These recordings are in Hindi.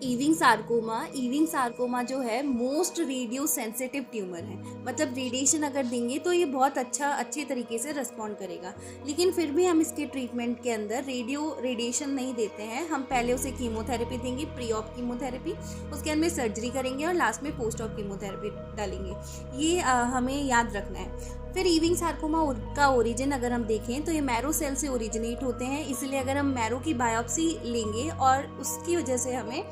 ईविंग सार्कोमा जो है मोस्ट रेडियो सेंसिटिव ट्यूमर है। मतलब रेडिएशन अगर देंगे तो ये बहुत अच्छे तरीके से रिस्पॉन्ड करेगा, लेकिन फिर भी हम इसके ट्रीटमेंट के अंदर रेडिएशन नहीं देते हैं। हम पहले उसे कीमोथेरेपी देंगे, प्री ऑप कीमोथेरेपी, उसके अंदर में सर्जरी करेंगे और लास्ट में पोस्ट ऑप कीमोथेरेपी डालेंगे। ये हमें याद रखना है। फिर ईविंग सार्कोमा का ओरिजिन अगर हम देखें तो ये मैरो सेल से ओरिजिनेट होते हैं, इसलिए अगर हम मैरो की बायोप्सी लेंगे और उसकी वजह से हमें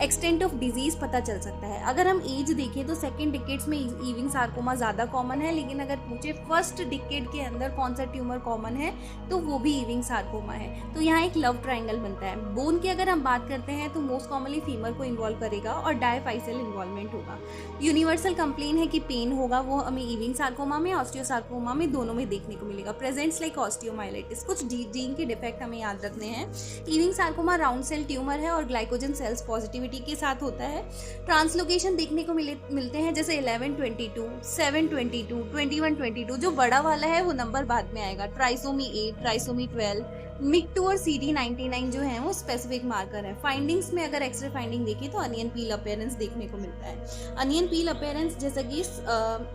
एक्सटेंट ऑफ डिजीज़ पता चल सकता है। अगर हम एज देखें तो सेकेंड डिकेड्स में ईविंग सार्कोमा ज़्यादा कॉमन है, लेकिन अगर पूछे फर्स्ट डिकेड के अंदर कौन सा ट्यूमर कॉमन है तो वो भी ईविंग सार्कोमा है। तो यहाँ एक लव ट्राइंगल बनता है। बोन की अगर हम बात करते हैं तो मोस्ट कॉमनली फीमर को इन्वॉल्व करेगा और डायफाइसिल इन्वॉल्वमेंट होगा। यूनिवर्सल कंप्लेन है कि पेन होगा, वो हमें ईविंग सार्कोमा में, ऑस्टियोसार्कोमा में, दोनों में देखने को मिलेगा। Presents like osteomyelitis. कुछ जीन के डिफेक्ट हमें याद रखने हैं। Ewing sarcoma round cell tumour है और ग्लाइकोजन सेल्स पॉजिटिविटी के साथ होता है। ट्रांसलोकेशन देखने को मिलते हैं, जैसे 1122, 722, 2122। जो बड़ा वाला है वो नंबर बाद में आएगा। ट्राइसोमी 8, ट्राइसोमी 12, मिक2 और CD99 जो है वो स्पेसिफिक मार्कर है। फाइंडिंग्स में अगर एक्सरे फाइंडिंग देखें तो अनियन पील अपीयरेंस देखने को मिलता है। अनियन पील अपीयरेंस जैसा कि इस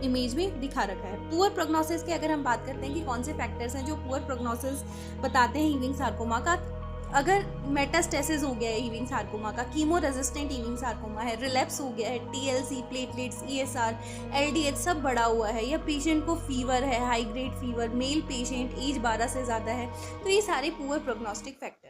इमेज में दिखा रखा है। पुअर प्रोग्नोसिस की अगर हम बात करते हैं कि कौन से फैक्टर्स हैं जो पुअर प्रोग्नोसिस बताते हैं ईविंग सार्कोमा का। अगर मेटास्टेसिस हो गया है ईविंग सार्कोमा का, कीमो रेजिस्टेंट ईविंग सार्कोमा है, रिलैप्स हो गया है, TLC, प्लेटलेट्स, ESR, LDH सब बढ़ा हुआ है, या पेशेंट को फीवर है, high grade fever, male patient, age 12 से ज़्यादा है, तो ये सारे पुअर प्रोग्नोस्टिक फैक्टर